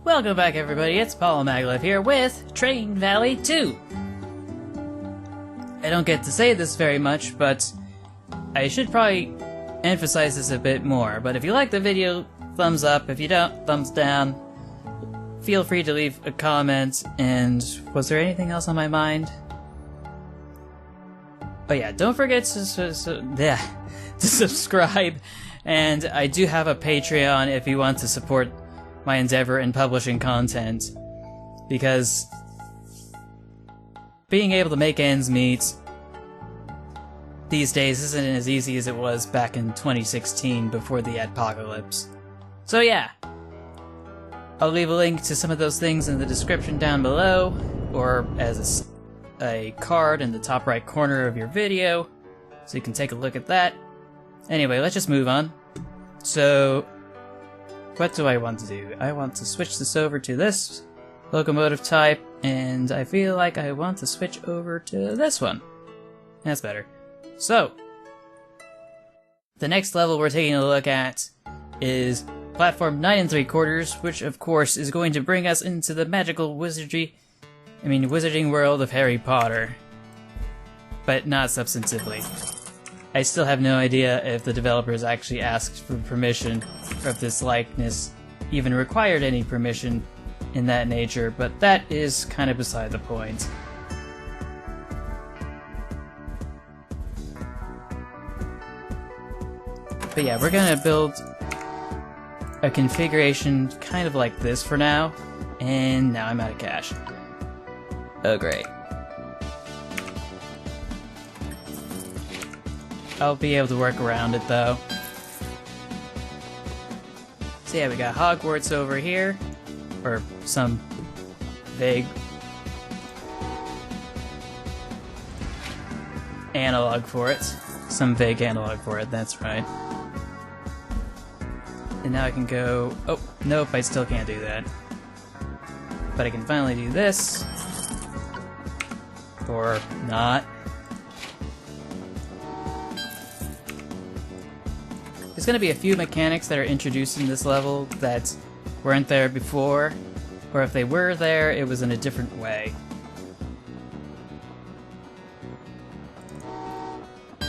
Welcome back, everybody. It's Paul Maglev here with Train Valley 2. I don't get to say this very much, but I should probably emphasize this a bit more. But if you like the video, thumbs up. If you don't, thumbs down. Feel free to leave a comment. And was there anything else on my mind? Oh yeah, don't forget to subscribe. And I do have a Patreon if you want to support my endeavor in publishing content, because being able to make ends meet these days isn't as easy as it was back in 2016 before the apocalypse. So yeah, I'll leave a link to some of those things in the description down below, or as a card in the top right corner of your video, so you can take a look at that. Anyway, let's just move on. So, what do I want to do? I want to switch this over to this locomotive type, and I feel like I want to switch over to this one. That's better. So, the next level we're taking a look at is platform 9 3/4, which of course is going to bring us into the magical wizarding world of Harry Potter. But not substantively. I still have no idea if the developers actually asked for permission, or if this likeness even required any permission in that nature, but that is kind of beside the point. But yeah, we're gonna build a configuration kind of like this for now, and now I'm out of cash. Oh great. I'll be able to work around it though. So yeah, we got Hogwarts over here, or some vague analog for it. Some vague analog for it, that's right. And now I can go... oh, nope, I still can't do that. But I can finally do this. Or not. There's going to be a few mechanics that are introduced in this level that weren't there before, or if they were there, it was in a different way.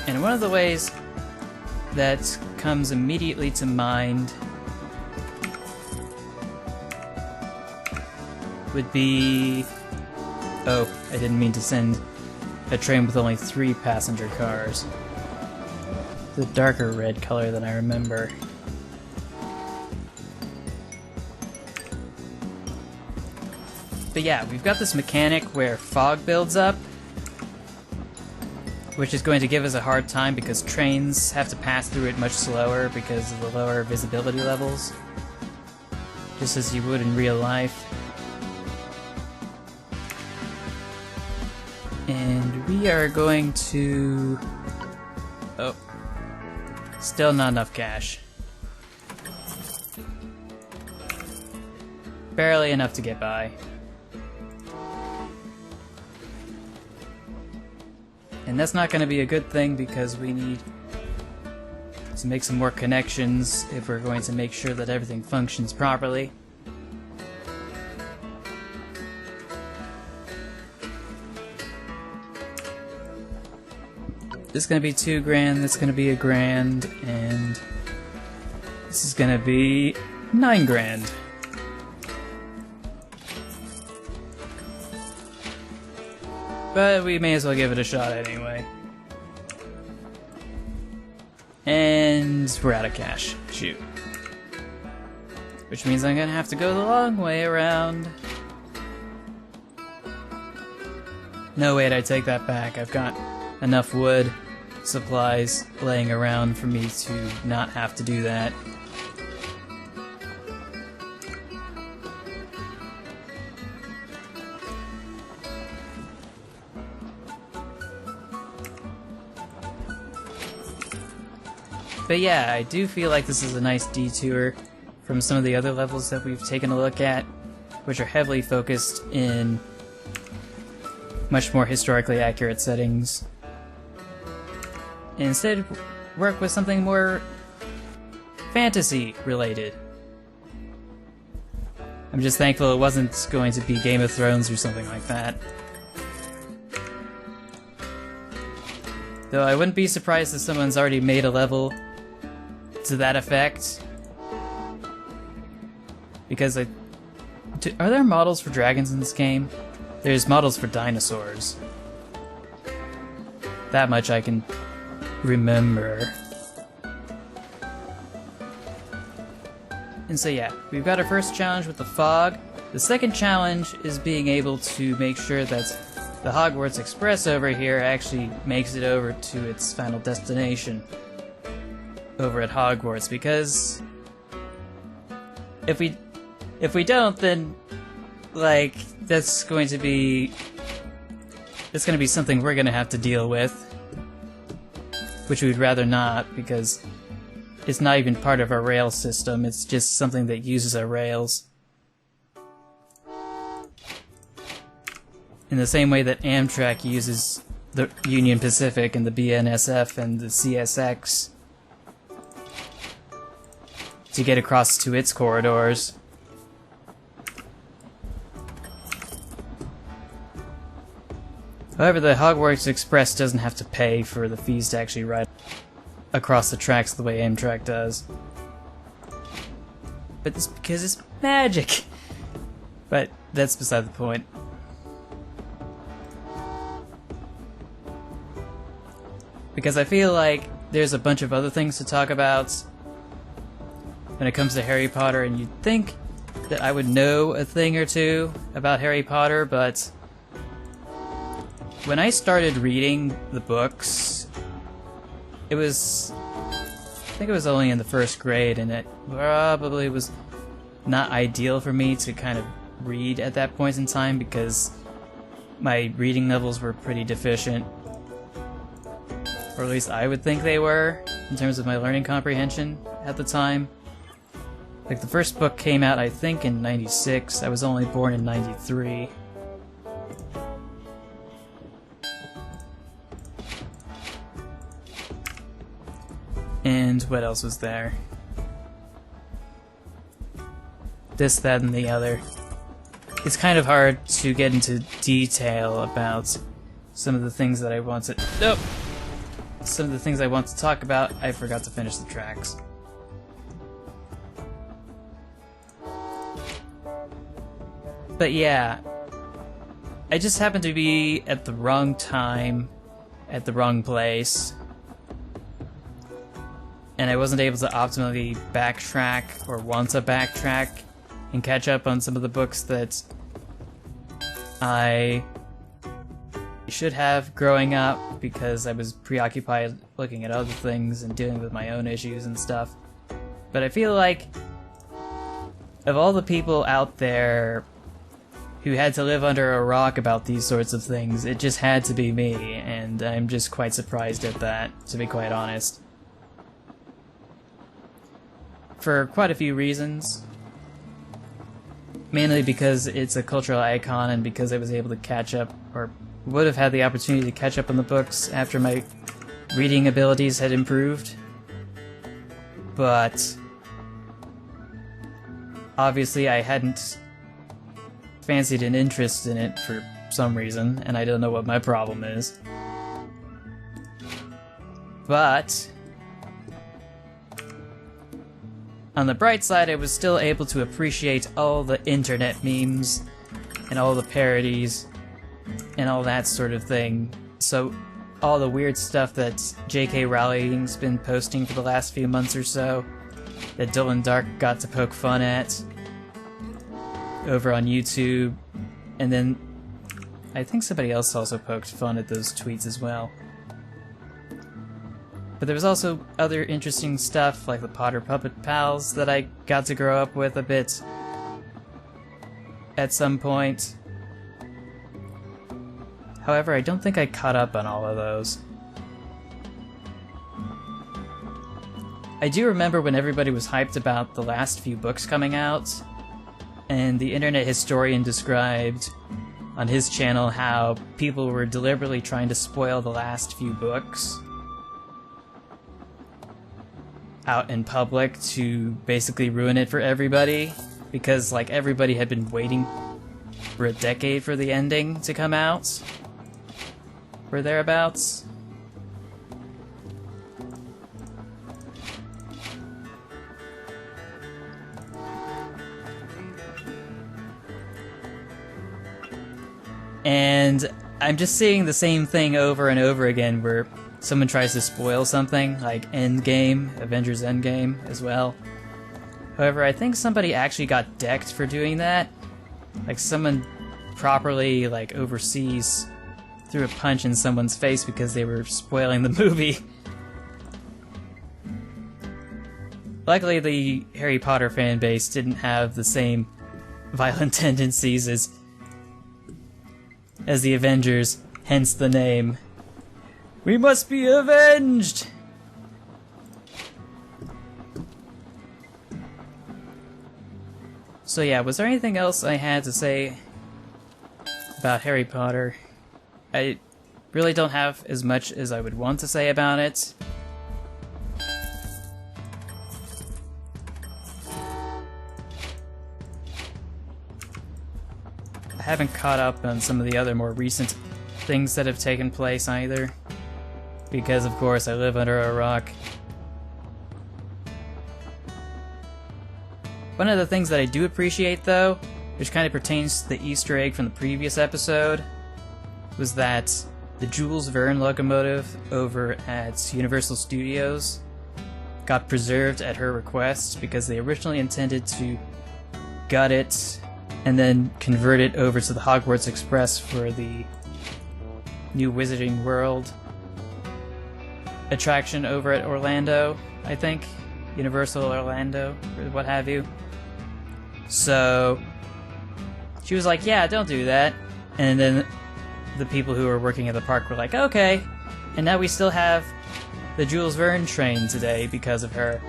And one of the ways that comes immediately to mind would be... oh, I didn't mean to send a train with only 3 passenger cars. The darker red color than I remember. But yeah, we've got this mechanic where fog builds up, which is going to give us a hard time because trains have to pass through it much slower because of the lower visibility levels, just as you would in real life. And we are going to... oh. Still not enough cash. Barely enough to get by. And that's not going to be a good thing because we need to make some more connections if we're going to make sure that everything functions properly. This is going to be $2,000, that's going to be $1,000, and this is going to be $9,000. But we may as well give it a shot anyway. And we're out of cash. Shoot. Which means I'm going to have to go the long way around. No, wait, I take that back. I've got enough wood supplies laying around for me to not have to do that. But yeah, I do feel like this is a nice detour from some of the other levels that we've taken a look at, which are heavily focused in much more historically accurate settings. And instead, work with something more fantasy related. I'm just thankful it wasn't going to be Game of Thrones or something like that. Though I wouldn't be surprised if someone's already made a level to that effect. Because are there models for dragons in this game? There's models for dinosaurs. That much I can remember. And so yeah, we've got our first challenge with the fog. The second challenge is being able to make sure that the Hogwarts Express over here actually makes it over to its final destination over at Hogwarts, because if we don't, then like that's going to be something we're going to have to deal with, which we'd rather not, because it's not even part of our rail system. It's just something that uses our rails. In the same way that Amtrak uses the Union Pacific and the BNSF and the CSX to get across to its corridors. However, the Hogwarts Express doesn't have to pay for the fees to actually ride across the tracks the way Amtrak does. But it's because it's magic! But that's beside the point. Because I feel like there's a bunch of other things to talk about when it comes to Harry Potter, and you'd think that I would know a thing or two about Harry Potter, but when I started reading the books, I think it was only in the first grade, and it probably was not ideal for me to kind of read at that point in time because my reading levels were pretty deficient. Or at least I would think they were, in terms of my learning comprehension at the time. Like, the first book came out, I think, in '96. I was only born in '93. And what else was there? This, that, and the other. It's kind of hard to get into detail about some of the things that I want to... Nope! Some of the things I want to talk about, I forgot to finish the tracks. But yeah, I just happened to be at the wrong time, at the wrong place, and I wasn't able to optimally backtrack or want to backtrack and catch up on some of the books that I should have growing up, because I was preoccupied looking at other things and dealing with my own issues and stuff. But I feel like of all the people out there who had to live under a rock about these sorts of things, it just had to be me, and I'm just quite surprised at that, to be quite honest. For quite a few reasons. Mainly because it's a cultural icon, and because I was able to catch up, or would have had the opportunity to catch up on the books after my reading abilities had improved. But obviously I hadn't fancied an interest in it for some reason, and I don't know what my problem is. But on the bright side, I was still able to appreciate all the internet memes and all the parodies and all that sort of thing. So all the weird stuff that J.K. Rowling's been posting for the last few months or so, that Dylan Dark got to poke fun at over on YouTube, and then I think somebody else also poked fun at those tweets as well. But there was also other interesting stuff, like the Potter Puppet Pals that I got to grow up with a bit at some point. However, I don't think I caught up on all of those. I do remember when everybody was hyped about the last few books coming out, and the Internet Historian described on his channel how people were deliberately trying to spoil the last few books out in public to basically ruin it for everybody. because like everybody had been waiting for a decade for the ending to come out, or thereabouts. And I'm just seeing the same thing over and over again where someone tries to spoil something, like Endgame, Avengers Endgame as well. However, I think somebody actually got decked for doing that. Like someone properly, like, overseas threw a punch in someone's face because they were spoiling the movie. Luckily, the Harry Potter fan base didn't have the same violent tendencies as the Avengers, hence the name. We must be avenged! So yeah, was there anything else I had to say about Harry Potter? I really don't have as much as I would want to say about it. I haven't caught up on some of the other more recent things that have taken place either, because of course I live under a rock. One of the things that I do appreciate though, which kind of pertains to the Easter egg from the previous episode, was that the Jules Verne locomotive over at Universal Studios got preserved at her request because they originally intended to gut it and then convert it over to the Hogwarts Express for the new Wizarding World attraction over at Orlando, I think. Universal Orlando, or what have you. So she was like, yeah, don't do that. And then the people who were working at the park were like, okay. And now we still have the Jules Verne train today because of her.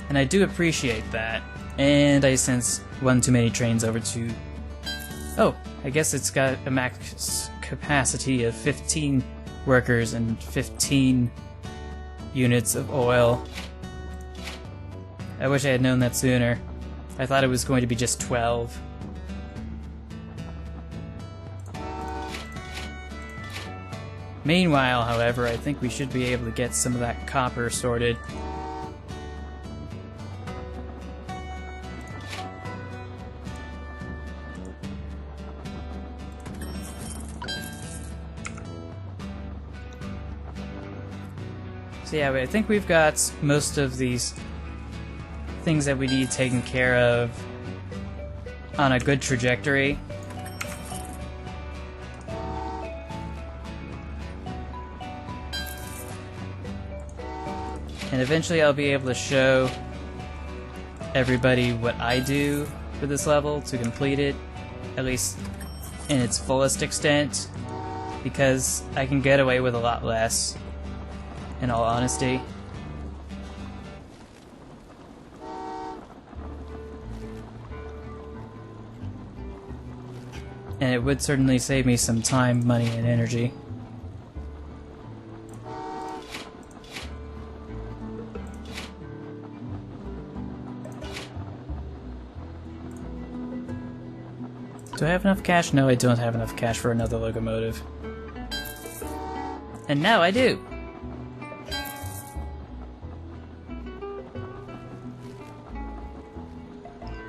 And I do appreciate that. And I sent one too many trains over to... Oh, I guess it's got a max capacity of 15 workers and 15 units of oil. I wish I had known that sooner. I thought it was going to be just 12. Meanwhile, however, I think we should be able to get some of that copper sorted. So yeah, I think we've got most of these things that we need taken care of on a good trajectory. And eventually I'll be able to show everybody what I do for this level to complete it, at least in its fullest extent, because I can get away with a lot less, in all honesty. And it would certainly save me some time, money, and energy. Do I have enough cash? No, I don't have enough cash for another locomotive. And now I do!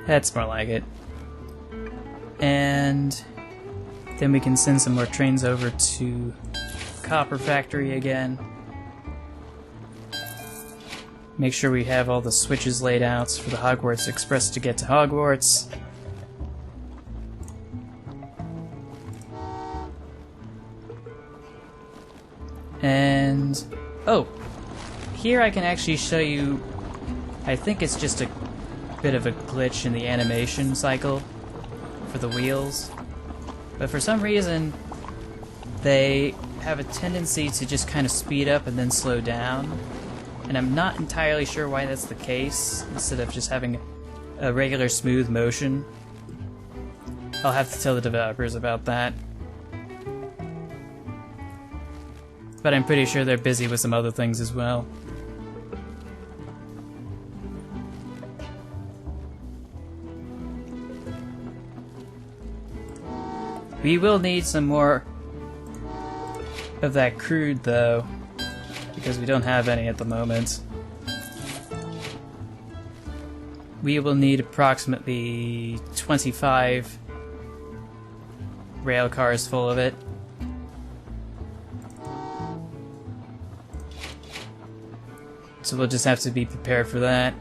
That's more like it. And then we can send some more trains over to Copper Factory again. Make sure we have all the switches laid out for the Hogwarts Express to get to Hogwarts. And... oh! Here I can actually show you... I think it's just a bit of a glitch in the animation cycle for the wheels. But for some reason, they have a tendency to just kind of speed up and then slow down. And I'm not entirely sure why that's the case, instead of just having a regular smooth motion. I'll have to tell the developers about that. But I'm pretty sure they're busy with some other things as well. We will need some more of that crude, though, because we don't have any at the moment. We will need approximately 25 rail cars full of it. So we'll just have to be prepared for that.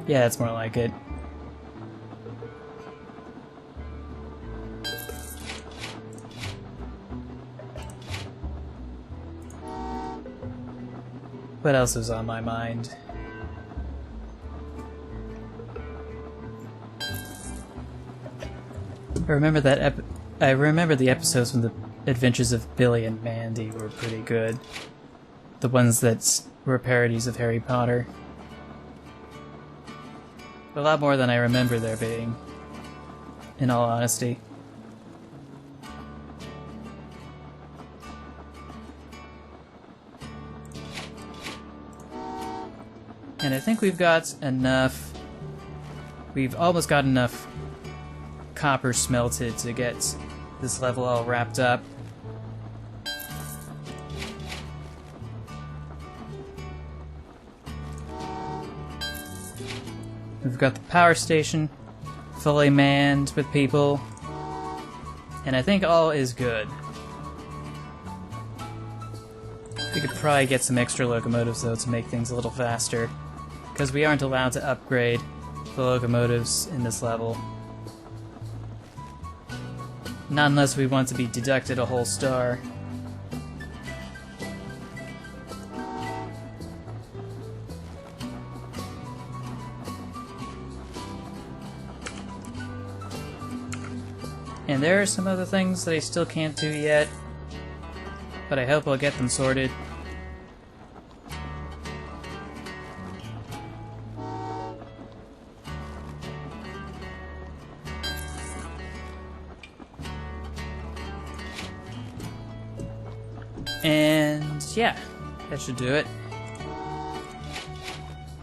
Yeah, that's more like it. What else is on my mind? I remember the episodes when the Adventures of Billy and Mandy were pretty good. The ones that were parodies of Harry Potter. A lot more than I remember there being, in all honesty. And I think we've got enough... We've almost got enough copper smelted to get this level all wrapped up. We've got the power station fully manned with people, and I think all is good. We could probably get some extra locomotives, though, to make things a little faster, because we aren't allowed to upgrade the locomotives in this level. Not unless we want to be deducted a whole star. And there are some other things that I still can't do yet, but I hope I'll get them sorted. And yeah, that should do it.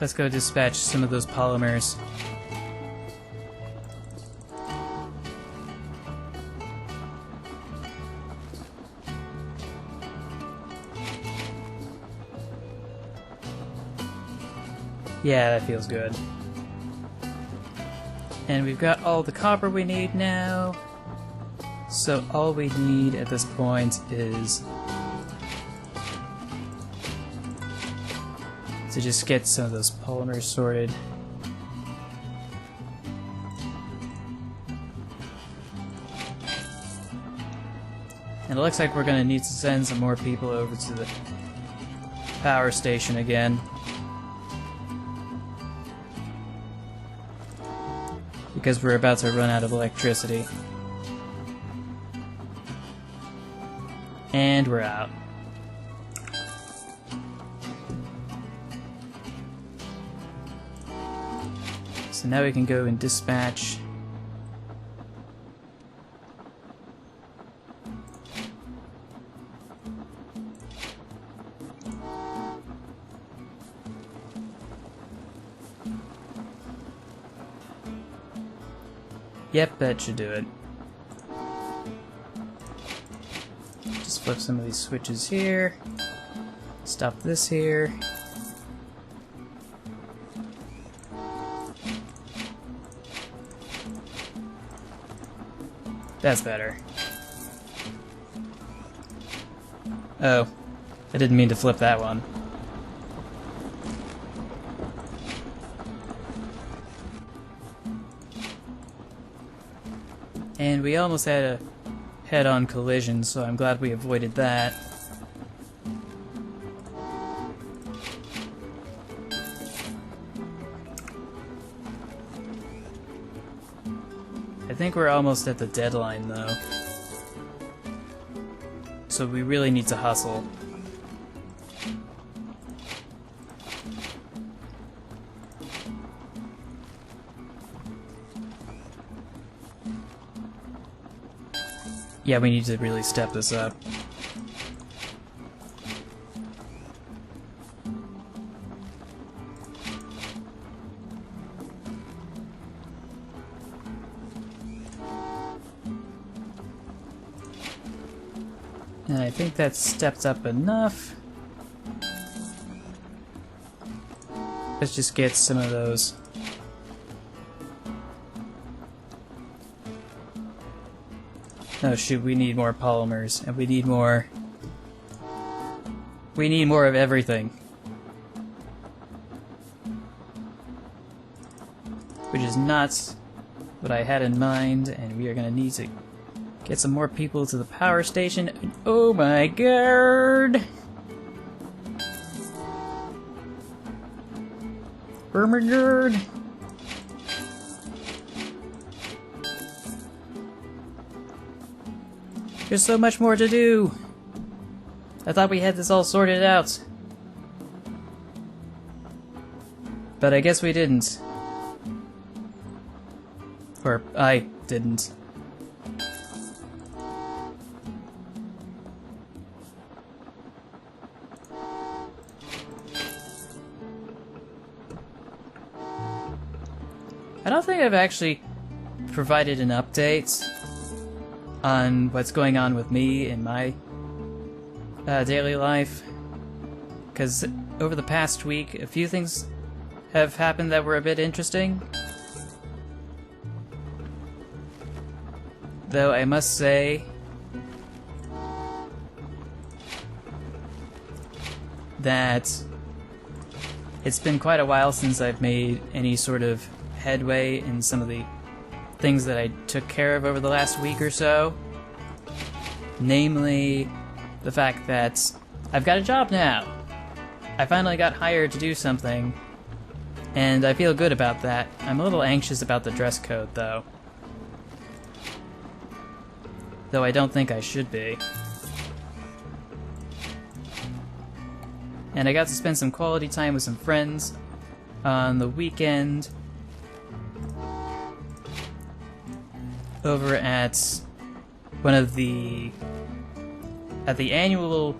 Let's go dispatch some of those polymers. Yeah, that feels good. And we've got all the copper we need now. So all we need at this point is to just get some of those polymers sorted. And it looks like we're going to need to send some more people over to the power station again. Because we're about to run out of electricity. And we're out. So now we can go and dispatch Yep, that should do it. Just flip some of these switches here. Stop this here. That's better. Oh, I didn't mean to flip that one. And we almost had a head-on collision, so I'm glad we avoided that. I think we're almost at the deadline, though. So we really need to hustle. Yeah, we need to really step this up. And I think that's stepped up enough. Let's just get some of those. Oh shoot, we need more polymers, and we need more... We need more of everything. Which is not what I had in mind, and we are gonna need to get some more people to the power station. Oh my god! Oh my god! There's so much more to do! I thought we had this all sorted out. But I guess we didn't. Or I didn't. I don't think I've actually provided an update on what's going on with me in my daily life, because over the past week a few things have happened that were a bit interesting. Though I must say that it's been quite a while since I've made any sort of headway in some of the things that I took care of over the last week or so. Namely, the fact that I've got a job now. I finally got hired to do something, and I feel good about that. I'm a little anxious about the dress code, though. Though I don't think I should be. And I got to spend some quality time with some friends on the weekend over at one of the annual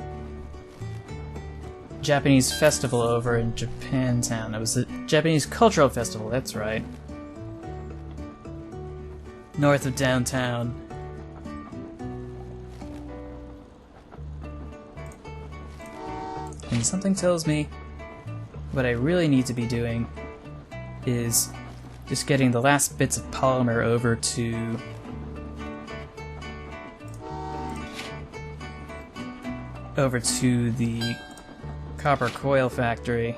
Japanese festival over in Japantown. It was a Japanese cultural festival, that's right. North of downtown. And something tells me what I really need to be doing is just getting the last bits of polymer over to the copper coil factory.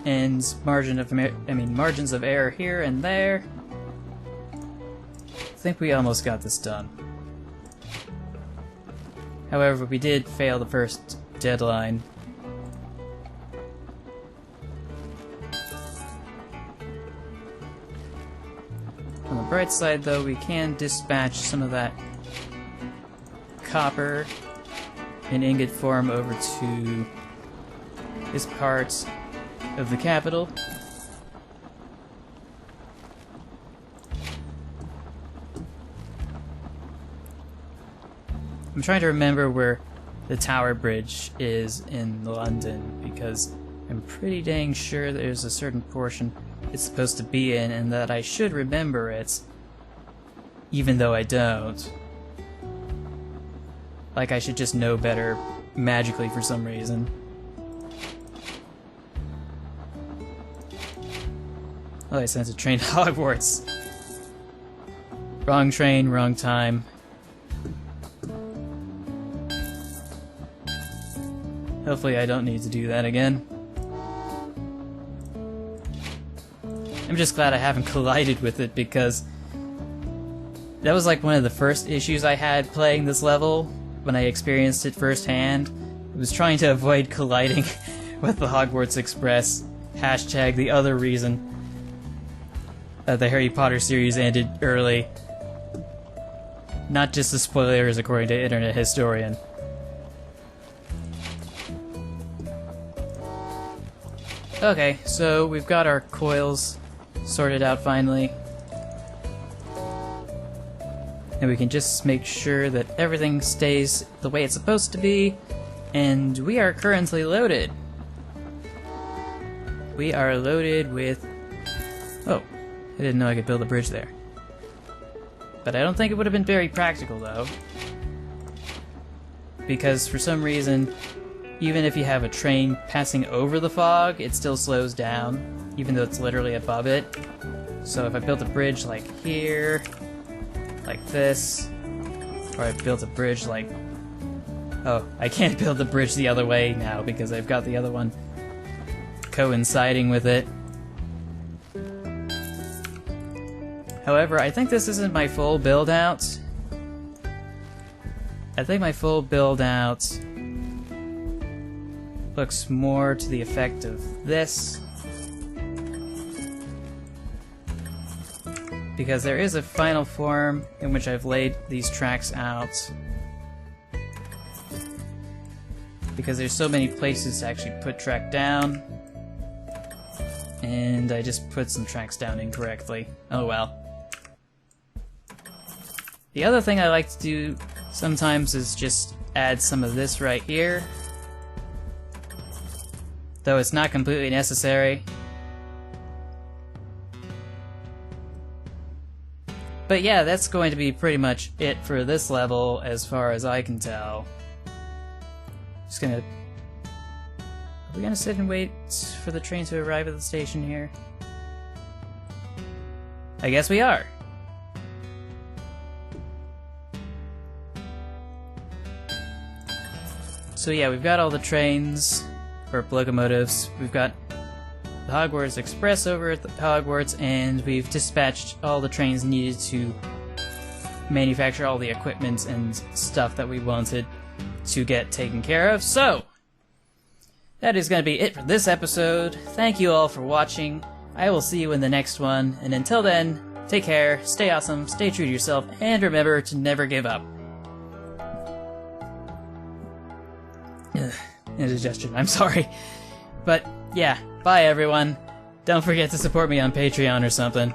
And margins of error here and there. I think we almost got this done. However, we did fail the first deadline. On the bright side, though, we can dispatch some of that copper in ingot form over to this part of the capital. I'm trying to remember where the Tower Bridge is in London, because I'm pretty dang sure there's a certain portion it's supposed to be in, and that I should remember it, even though I don't. Like I should just know better magically for some reason. Oh, I sent a train to Hogwarts. Wrong train, wrong time. Hopefully I don't need to do that again. I'm just glad I haven't collided with it, because that was like one of the first issues I had playing this level when I experienced it firsthand. I was trying to avoid colliding with the Hogwarts Express. Hashtag the other reason the Harry Potter series ended early. not just the spoilers according to Internet Historian. Okay, so we've got our coils sorted out finally. And we can just make sure that everything stays the way it's supposed to be. And we are currently loaded. We are loaded with... Oh, I didn't know I could build a bridge there. But I don't think it would have been very practical, though. Because for some reason, even if you have a train passing over the fog, it still slows down, even though it's literally above it. So if I built a bridge like here, like this, or I built a bridge like... Oh, I can't build the bridge the other way now because I've got the other one coinciding with it. However, I think this isn't my full build out. I think my full build out looks more to the effect of this. Because there is a final form in which I've laid these tracks out. Because there's so many places to actually put track down. And I just put some tracks down incorrectly. Oh well. The other thing I like to do sometimes is just add some of this right here. Though it's not completely necessary. But yeah, that's going to be pretty much it for this level as far as I can tell. Just gonna... Are we gonna sit and wait for the train to arrive at the station here? I guess we are. So yeah, we've got all the trains, or locomotives. We've got the Hogwarts Express over at the Hogwarts, and we've dispatched all the trains needed to manufacture all the equipment and stuff that we wanted to get taken care of. So, that is going to be it for this episode. Thank you all for watching. I will see you in the next one, and until then, take care, stay awesome, stay true to yourself, and remember to never give up. Indigestion, I'm sorry. But, yeah, bye everyone. Don't forget to support me on Patreon or something.